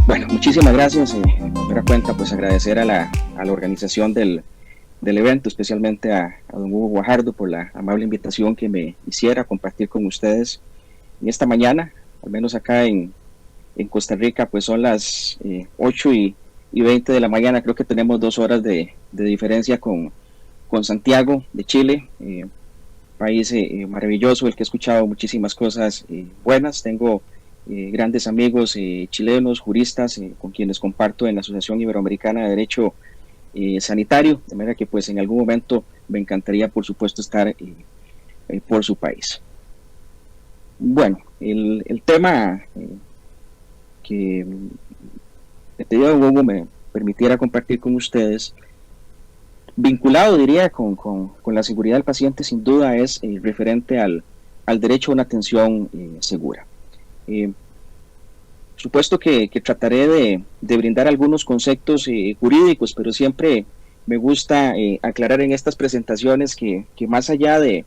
Bueno, muchísimas gracias. En primera cuenta, pues agradecer a la organización del evento, especialmente a don Hugo Guajardo por la amable invitación que me hiciera a compartir con ustedes en esta mañana, al menos acá en Costa Rica, pues son las 8:20 de la mañana. Creo que tenemos 2 horas de diferencia con Santiago de Chile, país maravilloso, el que he escuchado muchísimas cosas buenas. Tengo grandes amigos chilenos, juristas, con quienes comparto en la Asociación Iberoamericana de Derecho Sanitario, de manera que pues en algún momento me encantaría, por supuesto, estar por su país. Bueno, el tema que el pedido de Hugo me permitiera compartir con ustedes, vinculado diría con la seguridad del paciente, sin duda es referente al derecho a una atención segura. Por supuesto que trataré de brindar algunos conceptos jurídicos, pero siempre me gusta aclarar en estas presentaciones que más allá de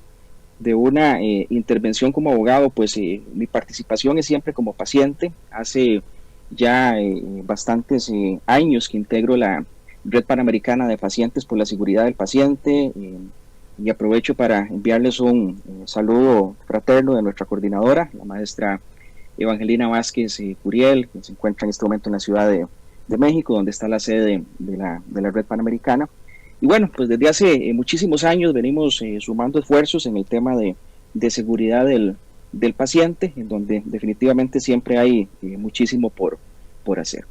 una intervención como abogado, pues mi participación es siempre como paciente. Hace ya bastantes años que integro la Red Panamericana de Pacientes por la Seguridad del Paciente, y aprovecho para enviarles un saludo fraterno de nuestra coordinadora, la maestra Evangelina Vázquez Curiel, que se encuentra en este momento en la Ciudad de México, donde está la sede de la Red Panamericana. Y bueno, pues desde hace muchísimos años venimos sumando esfuerzos en el tema de seguridad del paciente, en donde definitivamente siempre hay muchísimo por hacer.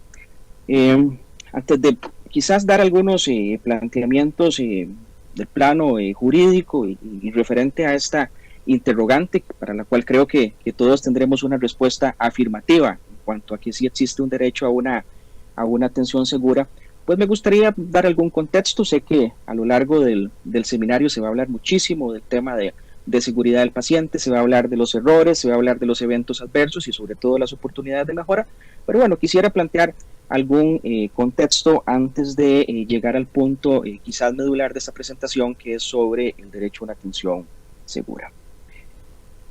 Antes de quizás dar algunos planteamientos del plano jurídico y referente a esta interrogante, para la cual creo que todos tendremos una respuesta afirmativa en cuanto a que sí existe un derecho a una atención segura, pues me gustaría dar algún contexto. Sé que a lo largo del seminario se va a hablar muchísimo del tema de seguridad del paciente, se va a hablar de los errores, se va a hablar de los eventos adversos y sobre todo las oportunidades de mejora, pero bueno, quisiera plantear algún contexto antes de llegar al punto quizás medular de esta presentación, que es sobre el derecho a una atención segura.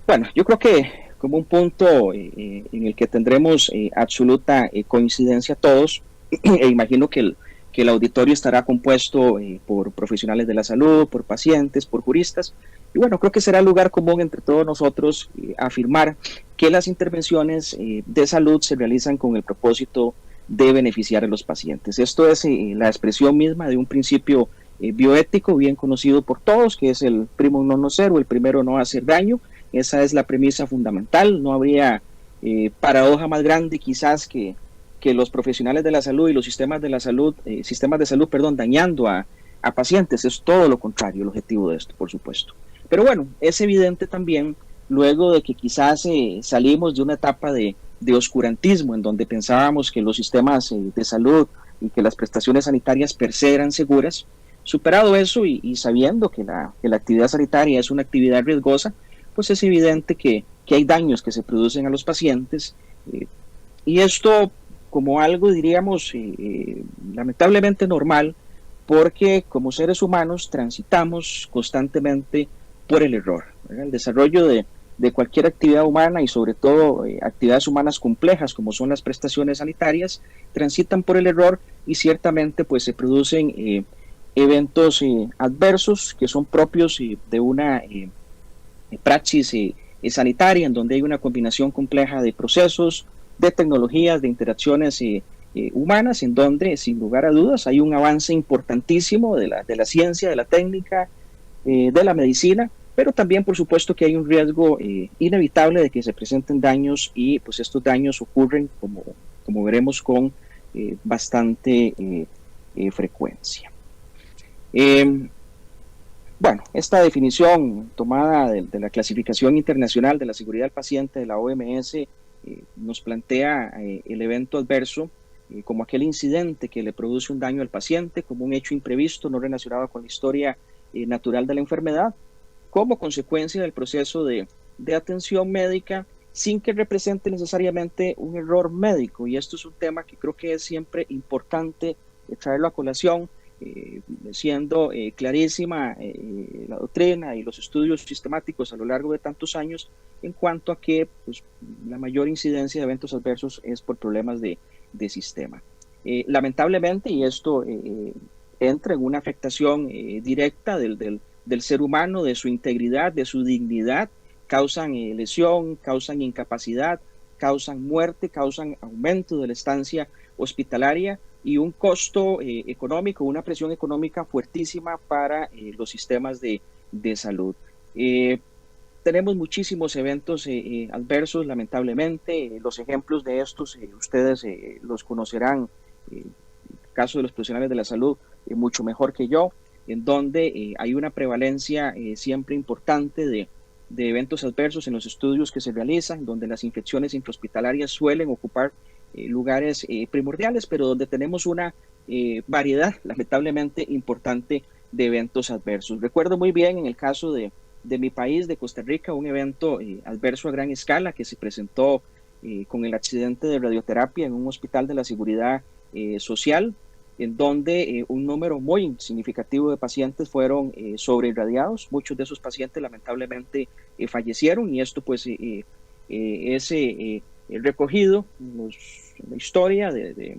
Bueno, yo creo que como un punto en el que tendremos absoluta coincidencia todos, e imagino que el auditorio estará compuesto por profesionales de la salud, por pacientes, por juristas, y bueno, creo que será lugar común entre todos nosotros afirmar que las intervenciones de salud se realizan con el propósito de beneficiar a los pacientes. Esto es la expresión misma de un principio bioético bien conocido por todos, que es el primum non nocere, el primero no hacer daño. Esa es la premisa fundamental. No habría paradoja más grande quizás que los profesionales de la salud y los sistemas de salud, dañando a pacientes. Es todo lo contrario el objetivo de esto, por supuesto. Pero bueno, es evidente también, luego de que quizás salimos de una etapa de oscurantismo, en donde pensábamos que los sistemas de salud y que las prestaciones sanitarias per se eran seguras. Superado eso y sabiendo que la actividad sanitaria es una actividad riesgosa, pues es evidente que hay daños que se producen a los pacientes, y esto como algo, diríamos, lamentablemente normal, porque como seres humanos transitamos constantemente por el error, ¿verdad? El desarrollo de cualquier actividad humana, y sobre todo actividades humanas complejas como son las prestaciones sanitarias, transitan por el error, y ciertamente pues se producen eventos adversos que son propios de una praxis sanitaria, en donde hay una combinación compleja de procesos, de tecnologías, de interacciones humanas, en donde sin lugar a dudas hay un avance importantísimo de la ciencia, de la técnica, de la medicina, pero también por supuesto que hay un riesgo inevitable de que se presenten daños, y pues estos daños ocurren, como veremos, con bastante frecuencia. Bueno, esta definición tomada de la Clasificación Internacional de la Seguridad del Paciente de la OMS nos plantea el evento adverso como aquel incidente que le produce un daño al paciente, como un hecho imprevisto no relacionado con la historia natural de la enfermedad, como consecuencia del proceso de atención médica, sin que represente necesariamente un error médico. Y esto es un tema que creo que es siempre importante traerlo a colación, siendo clarísima la doctrina y los estudios sistemáticos a lo largo de tantos años en cuanto a que pues, la mayor incidencia de eventos adversos es por problemas de sistema. Lamentablemente, y esto entra en una afectación directa del ser humano, de su integridad, de su dignidad, causan lesión, causan incapacidad, causan muerte, causan aumento de la estancia hospitalaria y un costo económico, una presión económica fuertísima para los sistemas de salud. Tenemos muchísimos eventos adversos, lamentablemente. Los ejemplos de estos ustedes los conocerán, el caso de los profesionales de la salud, mucho mejor que yo, en donde hay una prevalencia siempre importante de eventos adversos en los estudios que se realizan, donde las infecciones intrahospitalarias suelen ocupar lugares primordiales, pero donde tenemos una variedad, lamentablemente, importante de eventos adversos. Recuerdo muy bien en el caso de mi país, de Costa Rica, un evento adverso a gran escala que se presentó con el accidente de radioterapia en un hospital de la Seguridad Social, en donde un número muy significativo de pacientes fueron sobreirradiados. Muchos de esos pacientes lamentablemente fallecieron y esto pues es recogido en la historia de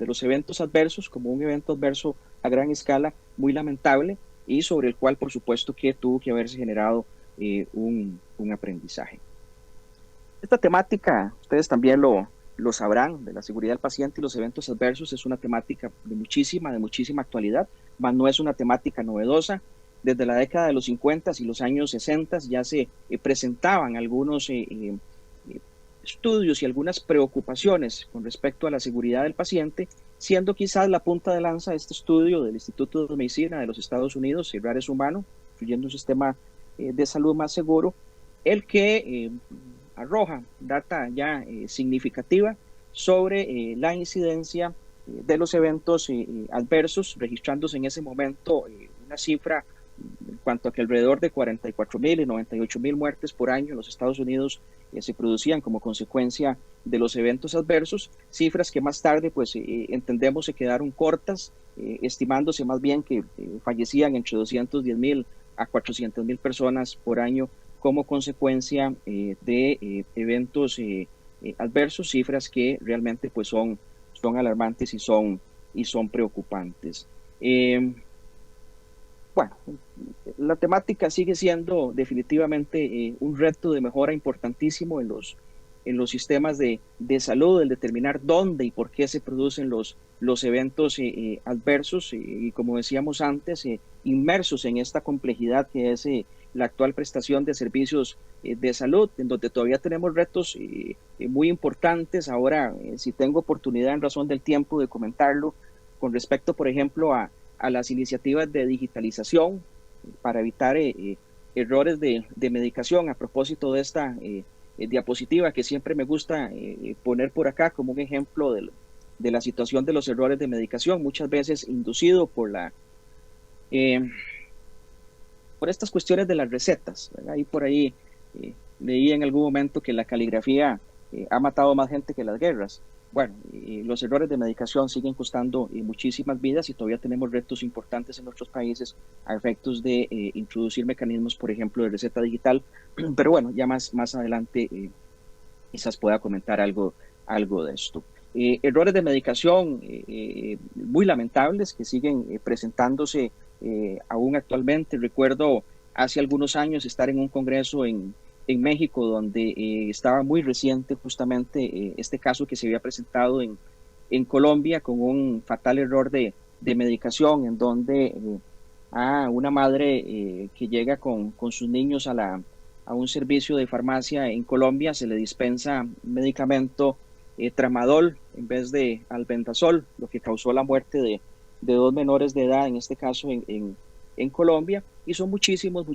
los eventos adversos como un evento adverso a gran escala muy lamentable y sobre el cual por supuesto que tuvo que haberse generado un aprendizaje. Esta temática, ustedes también lo sabrán, de la seguridad del paciente y los eventos adversos, es una temática de muchísima actualidad, mas no es una temática novedosa. Desde la década de los 50 y los años 60 ya se presentaban algunos estudios y algunas preocupaciones con respecto a la seguridad del paciente, siendo quizás la punta de lanza este estudio del Instituto de Medicina de los Estados Unidos, Cerrar es humano, incluyendo un sistema de salud más seguro, el que arroja data ya significativa sobre la incidencia de los eventos adversos, registrándose en ese momento una cifra en cuanto a que alrededor de 44,000 y 98,000 muertes por año en los Estados Unidos se producían como consecuencia de los eventos adversos, cifras que más tarde pues entendemos se quedaron cortas, estimándose más bien que fallecían entre 210,000 a 400,000 personas por año como consecuencia de eventos adversos, cifras que realmente pues son alarmantes y son preocupantes. Bueno, la temática sigue siendo definitivamente un reto de mejora importantísimo en los sistemas de salud, el determinar dónde y por qué se producen los eventos adversos y como decíamos antes, inmersos en esta complejidad que es la actual prestación de servicios de salud, en donde todavía tenemos retos muy importantes. Ahora, si tengo oportunidad en razón del tiempo de comentarlo, con respecto, por ejemplo, a las iniciativas de digitalización para evitar errores de medicación. A propósito de esta diapositiva que siempre me gusta poner por acá como un ejemplo de la situación de los errores de medicación, muchas veces inducido por estas cuestiones de las recetas, ¿verdad? Y por ahí leí en algún momento que la caligrafía ha matado más gente que las guerras. Bueno, los errores de medicación siguen costando muchísimas vidas y todavía tenemos retos importantes en nuestros países a efectos de introducir mecanismos, por ejemplo, de receta digital. Pero bueno, ya más adelante quizás pueda comentar algo de esto. Errores de medicación muy lamentables que siguen presentándose aún actualmente. Recuerdo hace algunos años estar en un congreso en México, donde estaba muy reciente justamente este caso que se había presentado en Colombia con un fatal error de medicación, en donde a una madre que llega con sus niños a un servicio de farmacia en Colombia se le dispensa medicamento tramadol en vez de albendazol, lo que causó la muerte de 2 menores de edad, en este caso en Colombia, y son muchísimos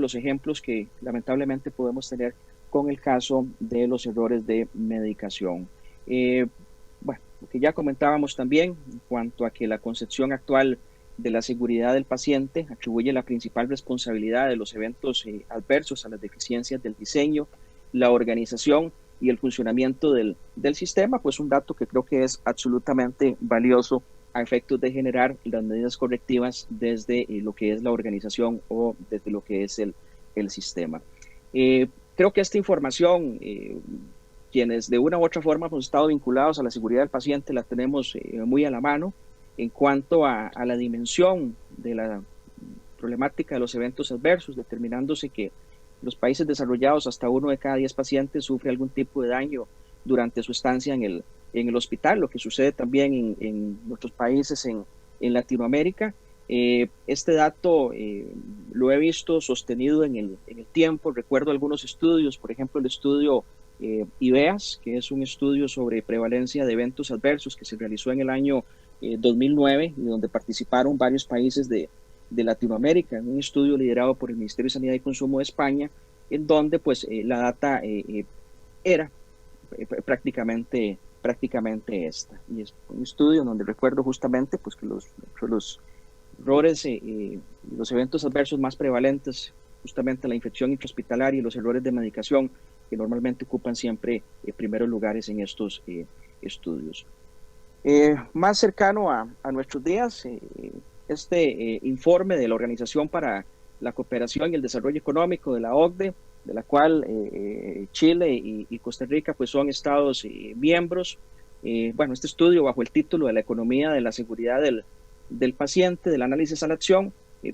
los ejemplos que lamentablemente podemos tener con el caso de los errores de medicación. Bueno, lo que ya comentábamos también en cuanto a que la concepción actual de la seguridad del paciente atribuye la principal responsabilidad de los eventos adversos a las deficiencias del diseño, la organización y el funcionamiento del sistema, pues un dato que creo que es absolutamente valioso a efectos de generar las medidas correctivas desde lo que es la organización o desde lo que es el sistema. Creo que esta información, quienes de una u otra forma hemos estado vinculados a la seguridad del paciente, la tenemos muy a la mano en cuanto a la dimensión de la problemática de los eventos adversos, determinándose que los países desarrollados hasta 1 de cada 10 pacientes sufre algún tipo de daño durante su estancia en el hospital, lo que sucede también en nuestros países en Latinoamérica. Este dato lo he visto sostenido en el tiempo. Recuerdo algunos estudios, por ejemplo, el estudio IVEAS, que es un estudio sobre prevalencia de eventos adversos que se realizó en el año 2009 y donde participaron varios países de Latinoamérica, en un estudio liderado por el Ministerio de Sanidad y Consumo de España, en donde pues la data era prácticamente esta. Y es un estudio donde recuerdo justamente pues que los errores, los eventos adversos más prevalentes, justamente la infección intrahospitalaria y los errores de medicación, que normalmente ocupan siempre primeros lugares en estos estudios. Más cercano a nuestros días, este informe de la Organización para la Cooperación y el Desarrollo Económico de la OCDE, de la cual Chile y Costa Rica pues son estados miembros. Bueno, este estudio bajo el título de la economía de la seguridad del paciente, del análisis a la acción,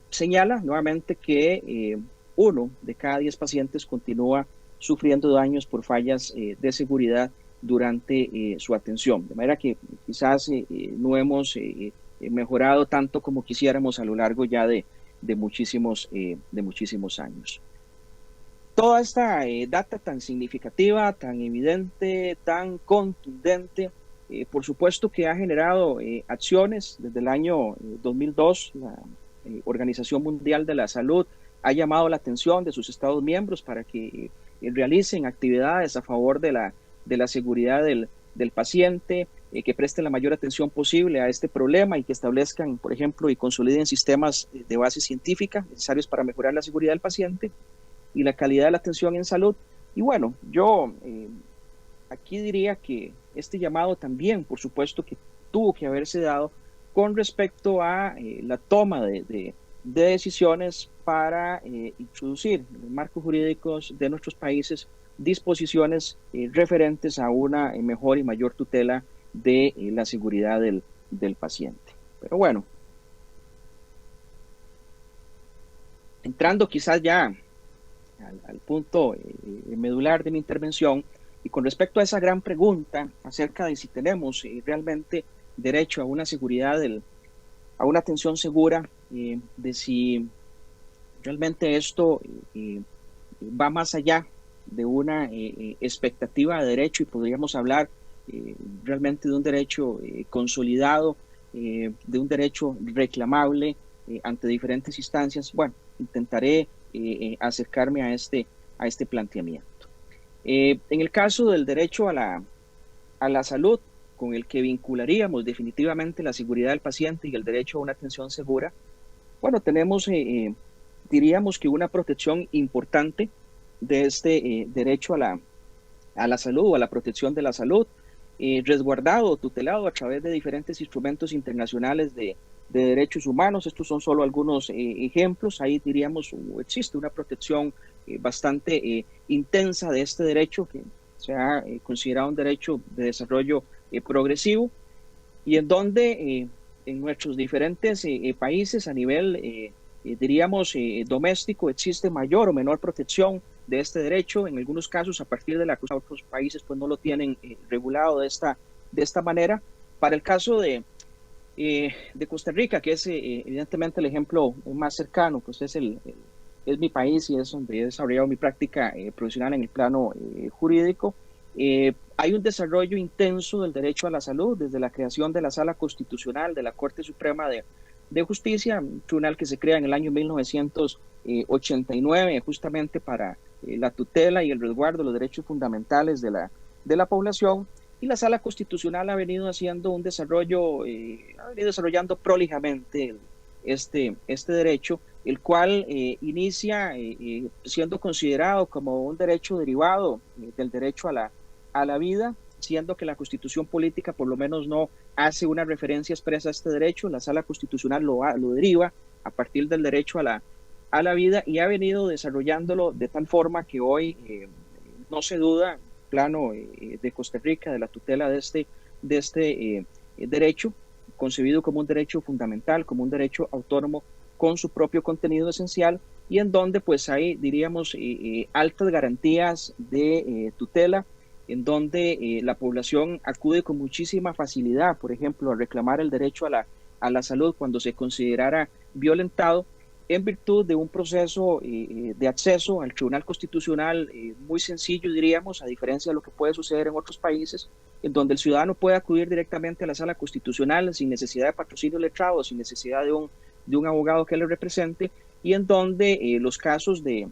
señala nuevamente que 1 de cada 10 pacientes continúa sufriendo daños por fallas de seguridad durante su atención. De manera que quizás no hemos mejorado tanto como quisiéramos a lo largo ya de muchísimos años. Toda esta data tan significativa, tan evidente, tan contundente, por supuesto que ha generado acciones. Desde el año 2002, la Organización Mundial de la Salud ha llamado la atención de sus Estados miembros para que realicen actividades a favor de la seguridad del paciente, que presten la mayor atención posible a este problema y que establezcan, por ejemplo, y consoliden sistemas de base científica necesarios para mejorar la seguridad del paciente y la calidad de la atención en salud. Y bueno, yo aquí diría que este llamado también, por supuesto, que tuvo que haberse dado con respecto a la toma de decisiones para introducir en los marcos jurídicos de nuestros países disposiciones referentes a una mejor y mayor tutela de la seguridad del paciente. Pero bueno, entrando quizás ya al punto medular de mi intervención, y con respecto a esa gran pregunta acerca de si tenemos realmente derecho a una seguridad, a una atención segura, de si realmente esto va más allá de una expectativa de derecho y podríamos hablar realmente de un derecho consolidado, de un derecho reclamable ante diferentes instancias. Bueno, intentaré acercarme a este planteamiento. En el caso del derecho a la salud, con el que vincularíamos definitivamente la seguridad del paciente y el derecho a una atención segura, bueno, tenemos, diríamos que una protección importante de este derecho a la salud o a la protección de la salud, resguardado o tutelado a través de diferentes instrumentos internacionales de derechos humanos. Estos son solo algunos ejemplos. Ahí diríamos existe una protección bastante intensa de este derecho que se ha considerado un derecho de desarrollo progresivo y en donde en nuestros diferentes países a nivel, diríamos, doméstico existe mayor o menor protección de este derecho. En algunos casos, a partir de la que otros países pues no lo tienen regulado de esta manera. Para el caso de Costa Rica, que es evidentemente el ejemplo más cercano, pues es mi país y es donde he desarrollado mi práctica profesional en el plano jurídico. Hay un desarrollo intenso del derecho a la salud desde la creación de la Sala Constitucional de la Corte Suprema de Justicia, un tribunal que se crea en el año 1989 justamente para la tutela y el resguardo de los derechos fundamentales de la población. Y la Sala Constitucional ha venido haciendo un desarrollo, ha venido desarrollando prolijamente este derecho, el cual inicia siendo considerado como un derecho derivado del derecho a la vida. siendo que la Constitución política por lo menos no hace una referencia expresa a este derecho. La Sala Constitucional lo deriva a partir del derecho a la vida y ha venido desarrollándolo de tal forma que hoy no se duda, plano de Costa Rica, de la tutela de este derecho, concebido como un derecho fundamental, como un derecho autónomo con su propio contenido esencial, y en donde pues hay, diríamos, altas garantías de tutela, en donde la población acude con muchísima facilidad, por ejemplo, a reclamar el derecho a la salud cuando se considerara violentado, en virtud de un proceso de acceso al Tribunal Constitucional muy sencillo, diríamos, a diferencia de lo que puede suceder en otros países, en donde el ciudadano puede acudir directamente a la Sala Constitucional sin necesidad de patrocinio letrado, sin necesidad de un abogado que le represente, y en donde los casos de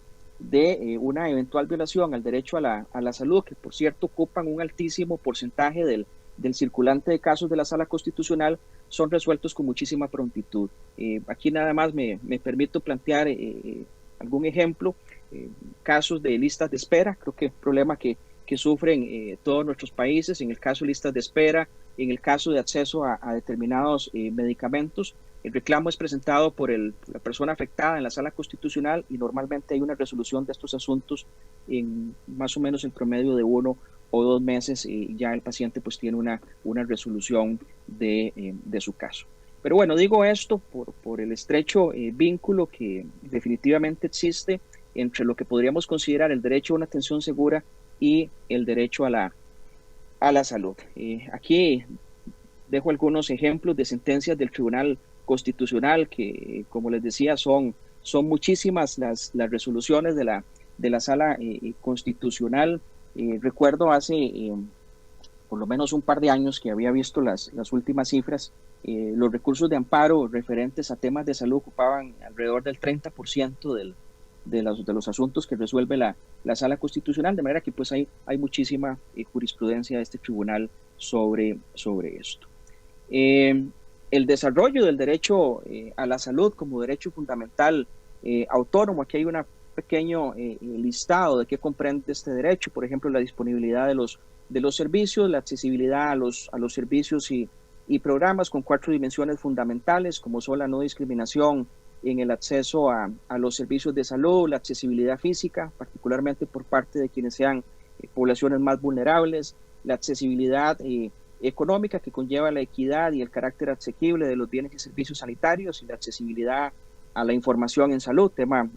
una eventual violación al derecho a la salud, que por cierto ocupan un altísimo porcentaje del circulante de casos de la Sala Constitucional, son resueltos con muchísima prontitud. Aquí nada más me permito plantear algún ejemplo, casos de listas de espera, creo que es un problema que sufren todos nuestros países, en el caso de listas de espera, en el caso de acceso a determinados medicamentos. El reclamo es presentado por la persona afectada en la Sala Constitucional y normalmente hay una resolución de estos asuntos en más o menos el promedio de 1 o 2 meses y ya el paciente pues tiene una resolución de su caso. Pero bueno, digo esto por el estrecho vínculo que definitivamente existe entre lo que podríamos considerar el derecho a una atención segura y el derecho a la salud. Aquí dejo algunos ejemplos de sentencias del Tribunal Constitucional que, como les decía, son muchísimas las resoluciones de la Sala Constitucional. Recuerdo hace por lo menos un par de años que había visto las últimas cifras. Los recursos de amparo referentes a temas de salud ocupaban alrededor del 30% de los asuntos que resuelve la Sala Constitucional, de manera que pues hay muchísima jurisprudencia de este tribunal sobre esto. El desarrollo del derecho a la salud como derecho fundamental autónomo, aquí hay un pequeño listado de qué comprende este derecho, por ejemplo, la disponibilidad de los servicios, la accesibilidad a los servicios y programas con 4 dimensiones fundamentales, como son la no discriminación en el acceso a los servicios de salud, la accesibilidad física, particularmente por parte de quienes sean poblaciones más vulnerables, la accesibilidad económica que conlleva la equidad y el carácter asequible de los bienes y servicios sanitarios y la accesibilidad a la información en salud, tema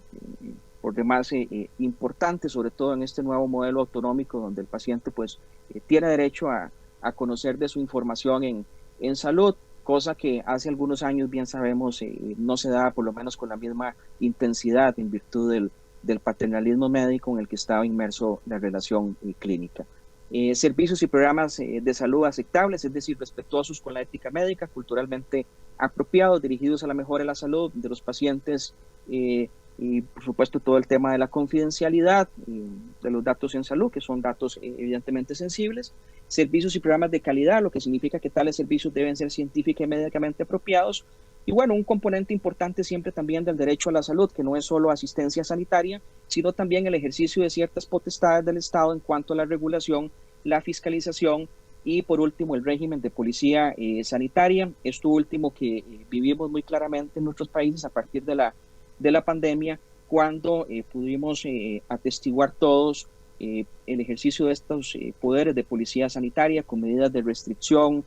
por demás importante, sobre todo en este nuevo modelo autonómico donde el paciente pues tiene derecho a conocer de su información en salud, cosa que hace algunos años bien sabemos no se da por lo menos con la misma intensidad en virtud del paternalismo médico en el que estaba inmerso la relación clínica. Servicios y programas de salud aceptables, es decir, respetuosos con la ética médica, culturalmente apropiados, dirigidos a la mejora de la salud de los pacientes y por supuesto todo el tema de la confidencialidad de los datos en salud, que son datos evidentemente sensibles, servicios y programas de calidad, lo que significa que tales servicios deben ser científica y médicamente apropiados, y bueno, un componente importante siempre también del derecho a la salud, que no es solo asistencia sanitaria, sino también el ejercicio de ciertas potestades del Estado en cuanto a la regulación, la fiscalización y por último el régimen de policía sanitaria, esto último que vivimos muy claramente en nuestros países a partir de la pandemia, cuando pudimos atestiguar todos el ejercicio de estos poderes de policía sanitaria con medidas de restricción,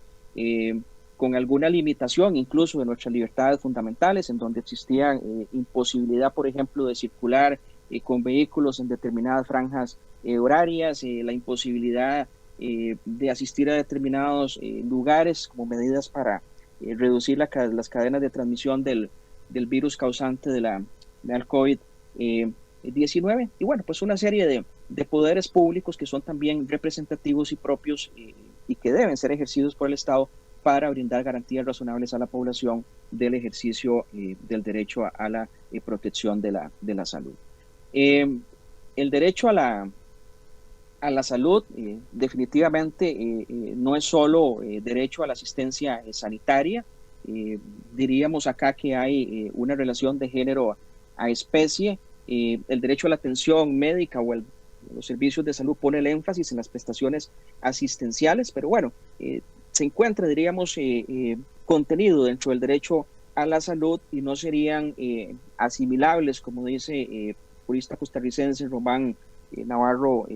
con alguna limitación incluso de nuestras libertades fundamentales, en donde existía imposibilidad, por ejemplo, de circular con vehículos en determinadas franjas horarias, la imposibilidad de asistir a determinados lugares como medidas para reducir las cadenas de transmisión del virus causante del COVID-19. Y bueno, pues una serie de poderes públicos que son también representativos y propios y que deben ser ejercidos por el Estado para brindar garantías razonables a la población del ejercicio del derecho a la protección de la salud. El derecho a la salud definitivamente no es solo derecho a la asistencia sanitaria, diríamos acá que hay una relación de género a especie, el derecho a la atención médica o el los servicios de salud pone el énfasis en las prestaciones asistenciales, pero bueno, se encuentra, diríamos, contenido dentro del derecho a la salud y no serían asimilables, como dice jurista costarricense Román Navarro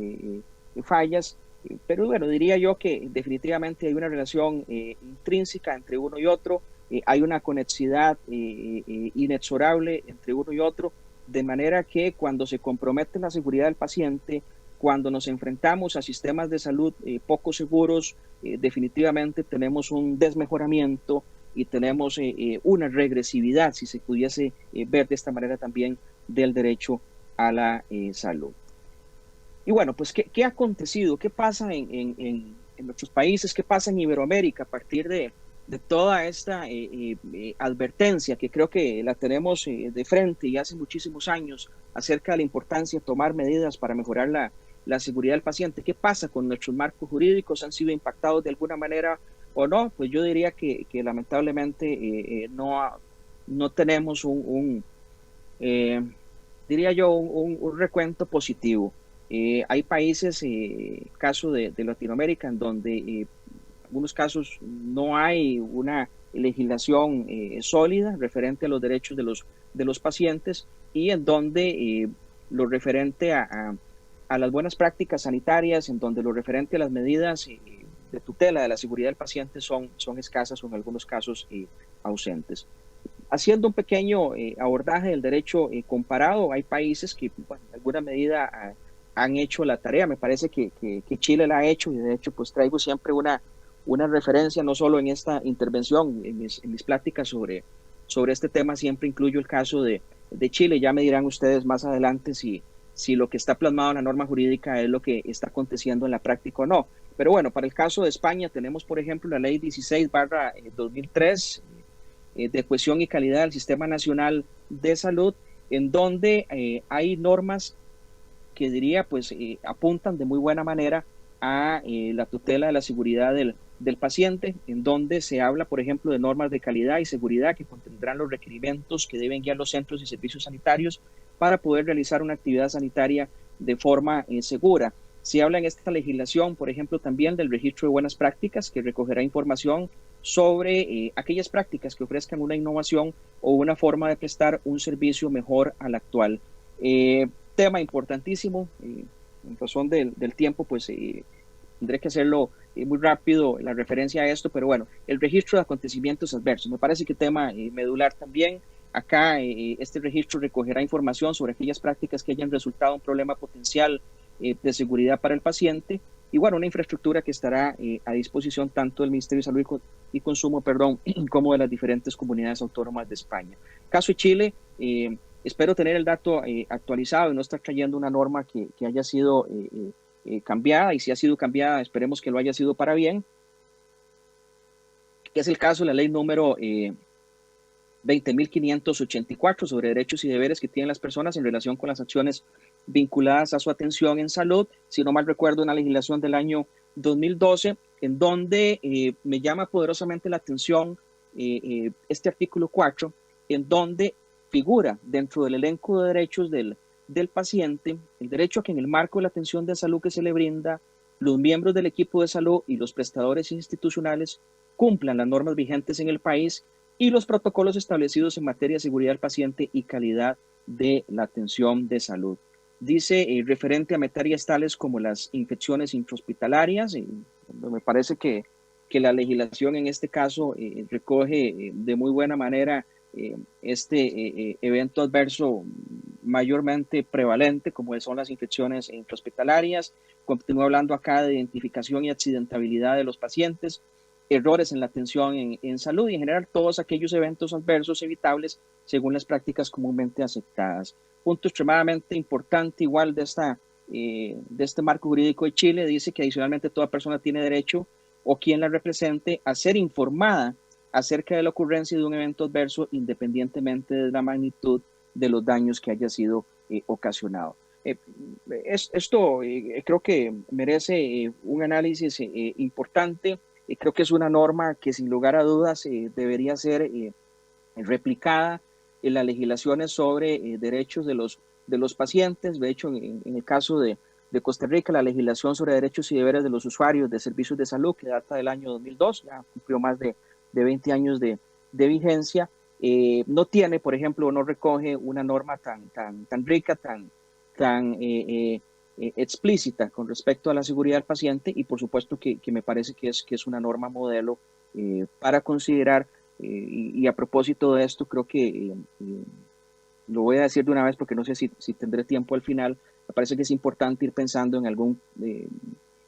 Fallas. Pero bueno, diría yo que definitivamente hay una relación intrínseca entre uno y otro, hay una conexidad inexorable entre uno y otro, de manera que cuando se compromete la seguridad del paciente, cuando nos enfrentamos a sistemas de salud poco seguros, definitivamente tenemos un desmejoramiento y tenemos una regresividad, si se pudiese ver de esta manera también, del derecho a la salud. Y bueno, pues, ¿qué ha acontecido? ¿Qué pasa en nuestros países? ¿Qué pasa en Iberoamérica a partir de toda esta advertencia que creo que la tenemos de frente y hace muchísimos años acerca de la importancia de tomar medidas para mejorar la seguridad del paciente? ¿Qué pasa con nuestros marcos jurídicos? ¿Han sido impactados de alguna manera o no? Pues yo diría que lamentablemente no tenemos diría yo, un recuento positivo. Hay países, caso de Latinoamérica, en donde en algunos casos no hay una legislación sólida referente a los derechos de los pacientes y en donde lo referente a las buenas prácticas sanitarias, en donde lo referente a las medidas de tutela de la seguridad del paciente son escasas o en algunos casos ausentes. Haciendo un pequeño abordaje del derecho comparado, hay países que, bueno, en alguna medida han hecho la tarea. Me parece que Chile la ha hecho y de hecho pues traigo siempre una referencia, no solo en esta intervención, en mis pláticas sobre este tema, siempre incluyo el caso de Chile. Ya me dirán ustedes más adelante si lo que está plasmado en la norma jurídica es lo que está aconteciendo en la práctica o no. Pero bueno, para el caso de España tenemos, por ejemplo, la ley 16/2003 de cohesión y calidad del Sistema Nacional de Salud, en donde hay normas que diría pues apuntan de muy buena manera a la tutela de la seguridad del paciente, en donde se habla, por ejemplo, de normas de calidad y seguridad que contendrán los requerimientos que deben guiar los centros y servicios sanitarios para poder realizar una actividad sanitaria de forma segura. Se habla en esta legislación, por ejemplo, también del registro de buenas prácticas, que recogerá información sobre aquellas prácticas que ofrezcan una innovación o una forma de prestar un servicio mejor al actual. Tema importantísimo, en razón del tiempo, pues tendré que hacerlo muy rápido la referencia a esto, pero bueno, el registro de acontecimientos adversos, me parece que tema medular también. Acá este registro recogerá información sobre aquellas prácticas que hayan resultado un problema potencial de seguridad para el paciente y bueno, una infraestructura que estará a disposición tanto del Ministerio de Salud y Consumo, perdón, como de las diferentes comunidades autónomas de España. Caso de Chile, espero tener el dato actualizado y no estar trayendo una norma que haya sido cambiada, y si ha sido cambiada, esperemos que lo haya sido para bien, que es el caso de la ley número 20.584 sobre derechos y deberes que tienen las personas en relación con las acciones vinculadas a su atención en salud, si no mal recuerdo, una legislación del año 2012, en donde me llama poderosamente la atención este artículo 4, en donde figura dentro del elenco de derechos del paciente el derecho a que en el marco de la atención de salud que se le brinda, los miembros del equipo de salud y los prestadores institucionales cumplan las normas vigentes en el país y los protocolos establecidos en materia de seguridad del paciente y calidad de la atención de salud. Dice referente a materias tales como las infecciones intrahospitalarias, me parece que la legislación en este caso recoge de muy buena manera este evento adverso mayormente prevalente, como son las infecciones intrahospitalarias. Continúo hablando acá de identificación y accidentabilidad de los pacientes, errores en la atención en salud y en general todos aquellos eventos adversos evitables según las prácticas comúnmente aceptadas. Punto extremadamente importante igual de este marco jurídico de Chile, dice que adicionalmente toda persona tiene derecho o quien la represente a ser informada acerca de la ocurrencia de un evento adverso independientemente de la magnitud de los daños que haya sido ocasionado. Esto creo que merece un análisis importante. Creo que es una norma que sin lugar a dudas debería ser replicada en las legislaciones sobre derechos de los pacientes. De hecho, en el caso de de Costa Rica, la legislación sobre derechos y deberes de los usuarios de servicios de salud, que data del año 2002, ya cumplió más de 20 años de vigencia. No tiene, por ejemplo, no recoge una norma tan rica, tan explícita con respecto a la seguridad del paciente, y por supuesto que me parece que es una norma modelo para considerar, y a propósito de esto, creo que lo voy a decir de una vez porque no sé si tendré tiempo al final. Me parece que es importante ir pensando en algún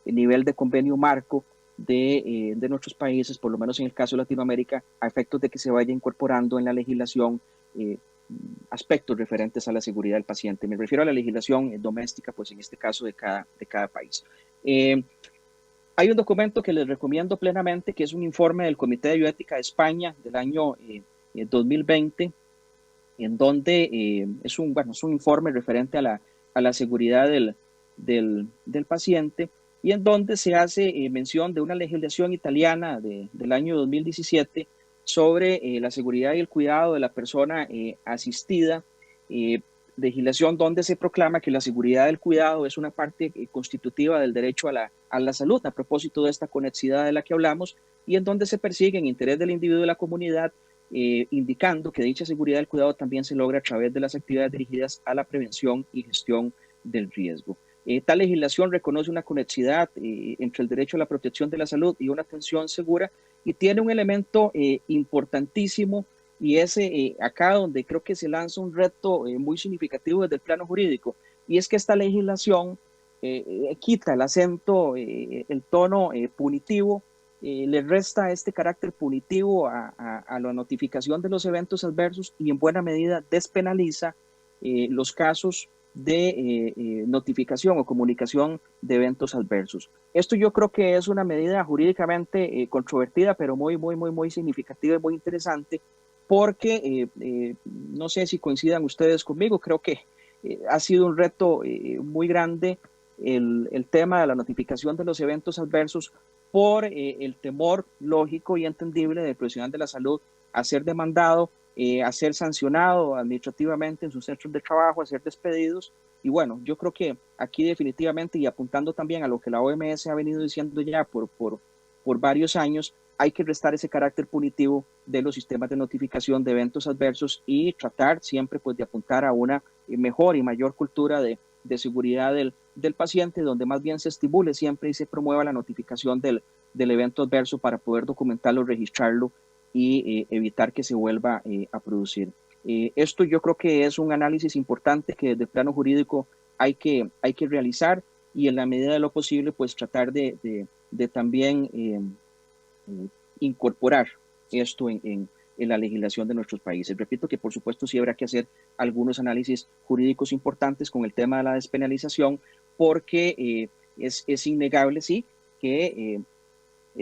nivel de convenio marco de nuestros países, por lo menos en el caso de Latinoamérica, a efectos de que se vaya incorporando en la legislación eh, aspectos referentes a la seguridad del paciente. Me refiero a la legislación doméstica, pues en este caso de cada país. Hay un documento que les recomiendo plenamente, que es un informe del Comité de Bioética de España del año 2020, en donde es un informe referente a la seguridad del paciente, y en donde se hace mención de una legislación italiana del año 2017 sobre la seguridad y el cuidado de la persona asistida, eh, legislación donde se proclama que la seguridad del cuidado es una parte constitutiva del derecho a la salud, a propósito de esta conexidad de la que hablamos, y en donde se persigue en interés del individuo y de la comunidad, indicando que dicha seguridad del cuidado también se logra a través de las actividades dirigidas a la prevención y gestión del riesgo. Tal legislación reconoce una conexidad entre el derecho a la protección de la salud y una atención segura, y tiene un elemento importantísimo, y es acá donde creo que se lanza un reto muy significativo desde el plano jurídico, y es que esta legislación quita el acento, el tono punitivo, le resta este carácter punitivo a la notificación de los eventos adversos, y en buena medida despenaliza los casos de notificación o comunicación de eventos adversos. Esto yo creo que es una medida jurídicamente controvertida, pero muy significativa y muy interesante, porque no sé si coincidan ustedes conmigo, creo que ha sido un reto muy grande el tema de la notificación de los eventos adversos, por el temor lógico y entendible del profesional de la salud a ser demandado, a ser sancionado administrativamente en sus centros de trabajo, a ser despedidos. Y bueno, yo creo que aquí definitivamente, y apuntando también a lo que la OMS ha venido diciendo ya por varios años, hay que restar ese carácter punitivo de los sistemas de notificación de eventos adversos, y tratar siempre pues de apuntar a una mejor y mayor cultura de seguridad del paciente, donde más bien se estimule siempre y se promueva la notificación del evento adverso para poder documentarlo, registrarlo y evitar que se vuelva a producir. Esto yo creo que es un análisis importante que desde el plano jurídico hay que realizar, y en la medida de lo posible pues tratar de también incorporar esto en la legislación de nuestros países. Repito que por supuesto sí habrá que hacer algunos análisis jurídicos importantes con el tema de la despenalización, porque es innegable, sí, que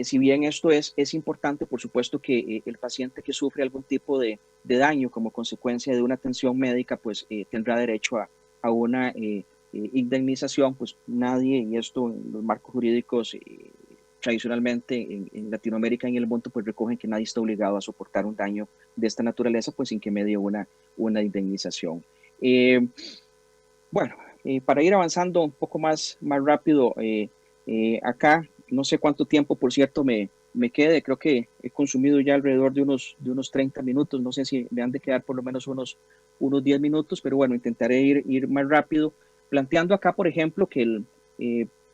si bien esto es importante, por supuesto que el paciente que sufre algún tipo de daño como consecuencia de una atención médica, pues tendrá derecho a una indemnización. Pues nadie, y esto en los marcos jurídicos tradicionalmente en Latinoamérica y en el mundo, pues recogen que nadie está obligado a soportar un daño de esta naturaleza, pues sin que medie una indemnización. Bueno, para ir avanzando un poco más rápido, acá, no sé cuánto tiempo, por cierto, me quede. Creo que he consumido ya alrededor de unos 30 minutos, no sé si me han de quedar por lo menos unos 10 minutos, pero bueno, intentaré ir más rápido, planteando acá, por ejemplo, que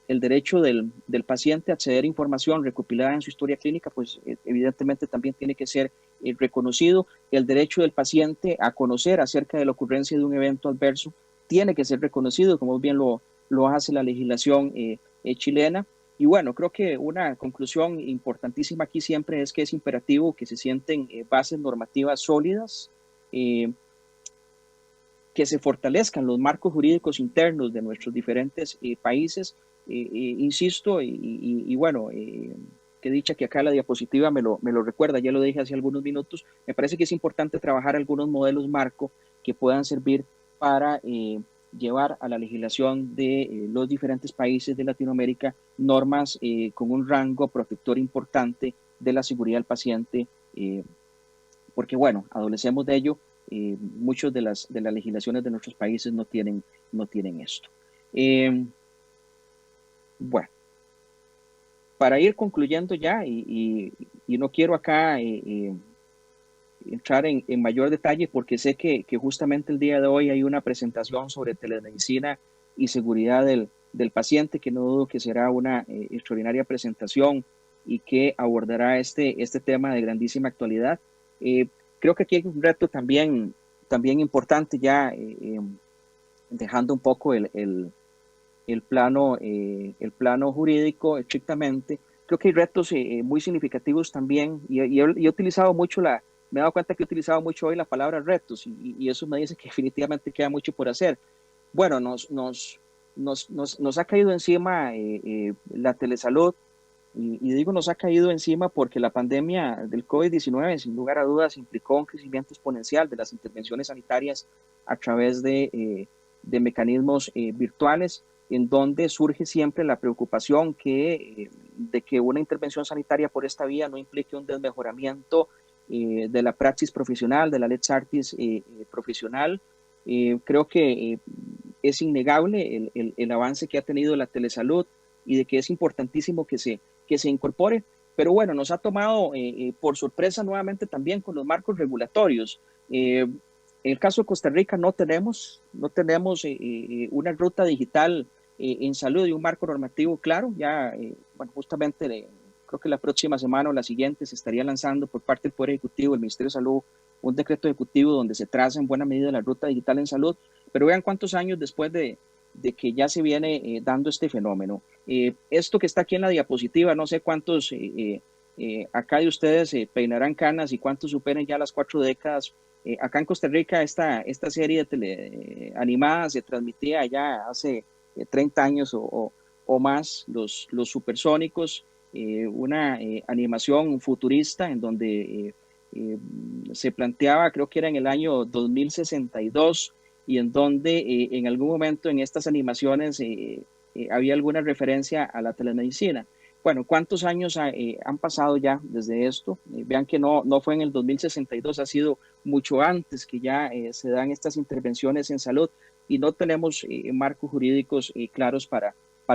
el derecho del paciente a acceder a información recopilada en su historia clínica, pues evidentemente también tiene que ser reconocido. El derecho del paciente a conocer acerca de la ocurrencia de un evento adverso tiene que ser reconocido, como bien lo hace la legislación chilena. Y bueno, creo que una conclusión importantísima aquí siempre es que es imperativo que se sienten bases normativas sólidas, que se fortalezcan los marcos jurídicos internos de nuestros diferentes países. Insisto, y bueno, que dicha que acá la diapositiva me lo recuerda, ya lo dije hace algunos minutos. Me parece que es importante trabajar algunos modelos marco que puedan servir para llevar a la legislación de los diferentes países de Latinoamérica normas con un rango protector importante de la seguridad del paciente, porque bueno, adolecemos de ello. Muchas de las legislaciones de nuestros países no tienen esto. Bueno, para ir concluyendo ya, y no quiero acá entrar en mayor detalle porque sé que justamente el día de hoy hay una presentación sobre telemedicina y seguridad del paciente, que no dudo que será una extraordinaria presentación y que abordará este tema de grandísima actualidad. Eh, Creo que aquí hay un reto también importante ya, dejando un poco el plano jurídico estrictamente. Creo que hay retos muy significativos también, y he utilizado mucho me he dado cuenta que he utilizado mucho hoy la palabra retos, y eso me dice que definitivamente queda mucho por hacer. Bueno, nos ha caído encima la telesalud, y digo nos ha caído encima porque la pandemia del COVID-19 sin lugar a dudas implicó un crecimiento exponencial de las intervenciones sanitarias a través de mecanismos virtuales, en donde surge siempre la preocupación de que una intervención sanitaria por esta vía no implique un desmejoramiento de la praxis profesional, de la lex artis profesional. Creo que es innegable el avance que ha tenido la telesalud y de que es importantísimo que se incorpore. Pero bueno, nos ha tomado por sorpresa nuevamente también con los marcos regulatorios. En el caso de Costa Rica no tenemos una ruta digital en salud y un marco normativo claro. Ya, bueno, justamente creo que la próxima semana o la siguiente se estaría lanzando por parte del Poder Ejecutivo, del Ministerio de Salud, un decreto ejecutivo donde se traza en buena medida la ruta digital en salud. Pero vean cuántos años después de que ya se viene dando este fenómeno. Esto que está aquí en la diapositiva, no sé cuántos acá de ustedes peinarán canas y cuántos superen ya las 4 décadas. Acá en Costa Rica esta serie de animada se transmitía ya hace 30 años o más, los supersónicos, una animación futurista en donde se planteaba, creo que era en el año 2062, y en donde en algún momento en estas animaciones había alguna referencia a la telemedicina. Bueno, ¿cuántos años han pasado ya desde esto? Vean que no fue en el 2062, ha sido mucho antes que ya se dan estas intervenciones en salud, y no tenemos marcos jurídicos claros para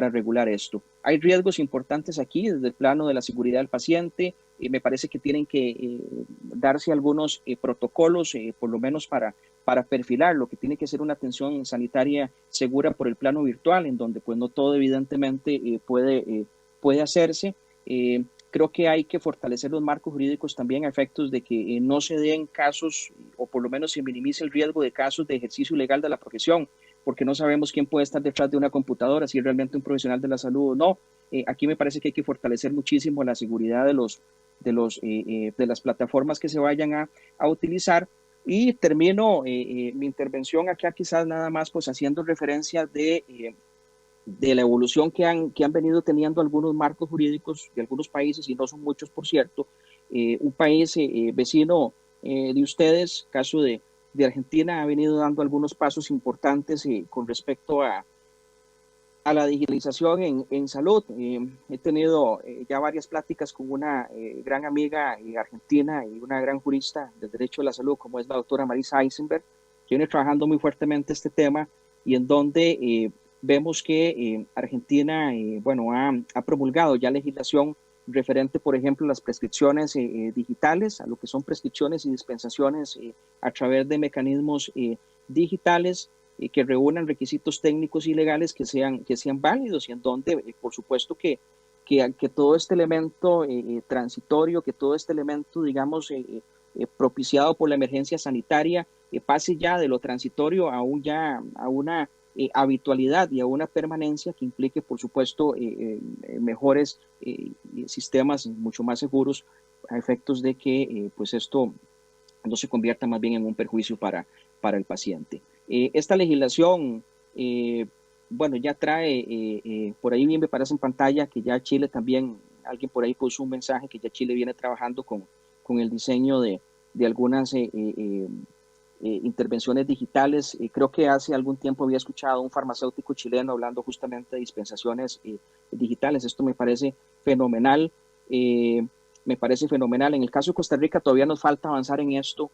regular esto. Hay riesgos importantes aquí desde el plano de la seguridad del paciente. Me parece que tienen que darse algunos protocolos, por lo menos para perfilar lo que tiene que ser una atención sanitaria segura por el plano virtual, en donde pues no todo evidentemente puede hacerse. Creo que hay que fortalecer los marcos jurídicos también a efectos de que no se den casos, o por lo menos se minimice el riesgo de casos de ejercicio ilegal de la profesión, porque no sabemos quién puede estar detrás de una computadora, si es realmente un profesional de la salud o no. Aquí me parece que hay que fortalecer muchísimo la seguridad de las plataformas que se vayan a utilizar. Y termino mi intervención acá quizás nada más pues haciendo referencia de la evolución que han venido teniendo algunos marcos jurídicos de algunos países, y no son muchos, por cierto. Un país vecino de ustedes, caso de Argentina, ha venido dando algunos pasos importantes con respecto a la digitalización en salud. He tenido ya varias pláticas con una gran amiga argentina y una gran jurista del derecho de la salud, como es la doctora Marisa Eisenberg, que viene trabajando muy fuertemente este tema, y en donde vemos que Argentina, bueno, ha promulgado ya legislación referente, por ejemplo, a las prescripciones digitales, a lo que son prescripciones y dispensaciones a través de mecanismos digitales, que reúnan requisitos técnicos y legales que sean válidos, y en donde, por supuesto, que todo este elemento transitorio, que todo este elemento, digamos, propiciado por la emergencia sanitaria, pase ya de lo transitorio a una habitualidad y a una permanencia que implique, por supuesto, mejores sistemas mucho más seguros, a efectos de que pues esto no se convierta más bien en un perjuicio para el paciente. Esta legislación, bueno, ya trae, por ahí bien me parece en pantalla que ya Chile también, alguien por ahí puso un mensaje que ya Chile viene trabajando con el diseño de algunas intervenciones digitales. Creo que hace algún tiempo había escuchado a un farmacéutico chileno hablando justamente de dispensaciones digitales. Esto me parece fenomenal. Me parece fenomenal. En el caso de Costa Rica todavía nos falta avanzar en esto.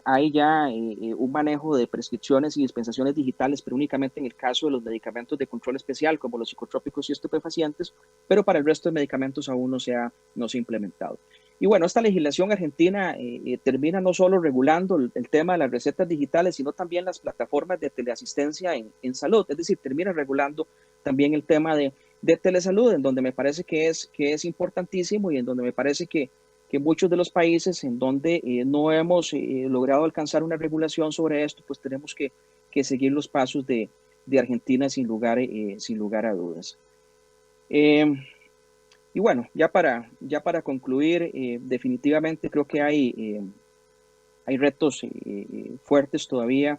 hay ya un manejo de prescripciones y dispensaciones digitales, pero únicamente en el caso de los medicamentos de control especial, como los psicotrópicos y estupefacientes, pero para el resto de medicamentos aún no se ha implementado. Y bueno, esta legislación argentina termina no solo regulando el tema de las recetas digitales, sino también las plataformas de teleasistencia en salud, es decir, termina regulando también el tema de telesalud, en donde me parece que es importantísimo y en donde me parece que muchos de los países en donde no hemos logrado alcanzar una regulación sobre esto, pues tenemos que seguir los pasos de Argentina sin lugar a dudas. Y bueno, ya para concluir, definitivamente creo que hay retos fuertes todavía.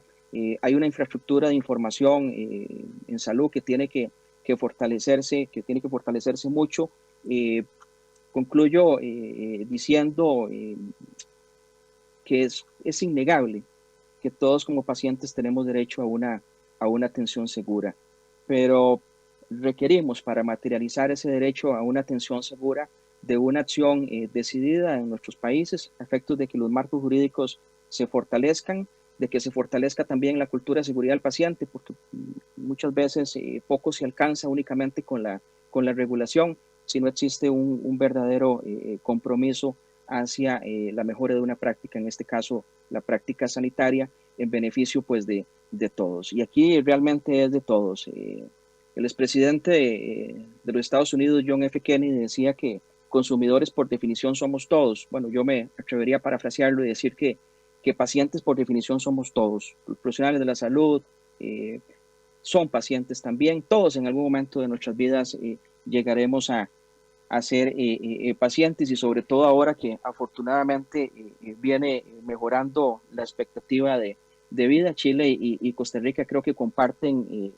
Hay una infraestructura de información en salud que tiene que fortalecerse mucho. Concluyo diciendo que es innegable que todos como pacientes tenemos derecho a una atención segura, pero requerimos para materializar ese derecho a una atención segura de una acción decidida en nuestros países a efectos de que los marcos jurídicos se fortalezcan, de que se fortalezca también la cultura de seguridad del paciente, porque muchas veces poco se alcanza únicamente con la regulación, si no existe un verdadero compromiso hacia la mejora de una práctica, en este caso la práctica sanitaria, en beneficio pues de todos. Y aquí realmente es de todos. El expresidente de los Estados Unidos, John F. Kennedy, decía que consumidores por definición somos todos. Bueno, yo me atrevería a parafrasearlo y decir que pacientes por definición somos todos. Los profesionales de la salud son pacientes también. Todos en algún momento de nuestras vidas llegaremos a ser pacientes, y sobre todo ahora que afortunadamente viene mejorando la expectativa de vida. Chile y Costa Rica creo que comparten,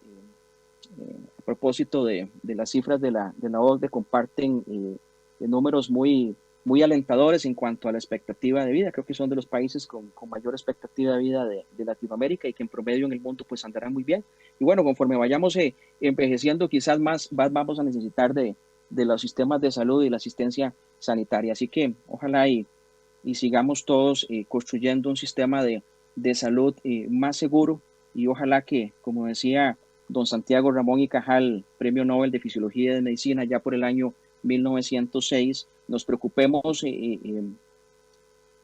a propósito de las cifras de la OCDE, comparten números muy alentadores en cuanto a la expectativa de vida. Creo que son de los países con mayor expectativa de vida de Latinoamérica, y que en promedio en el mundo pues andarán muy bien. Y bueno, conforme vayamos envejeciendo, quizás más vamos a necesitar de los sistemas de salud y la asistencia sanitaria. Así que ojalá y sigamos todos construyendo un sistema de salud más seguro, y ojalá que, como decía don Santiago Ramón y Cajal, Premio Nobel de Fisiología y de Medicina ya por el año 1906, nos preocupemos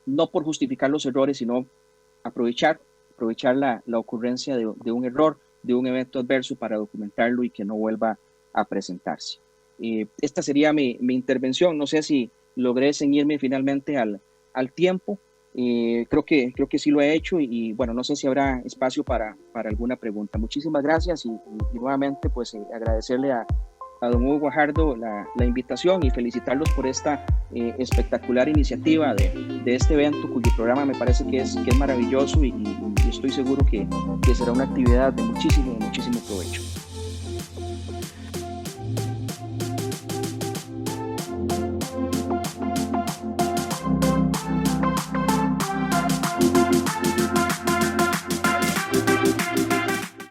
no por justificar los errores, sino aprovechar la ocurrencia de un error, de un evento adverso, para documentarlo y que no vuelva a presentarse. Esta sería mi intervención. No sé si logré ceñirme finalmente al tiempo. Creo que sí lo he hecho, y bueno, no sé si habrá espacio para alguna pregunta. Muchísimas gracias, y nuevamente pues agradecerle a don Hugo Guajardo la invitación, y felicitarlos por esta espectacular iniciativa de este evento, cuyo programa me parece que es maravilloso, y estoy seguro que será una actividad de muchísimo provecho.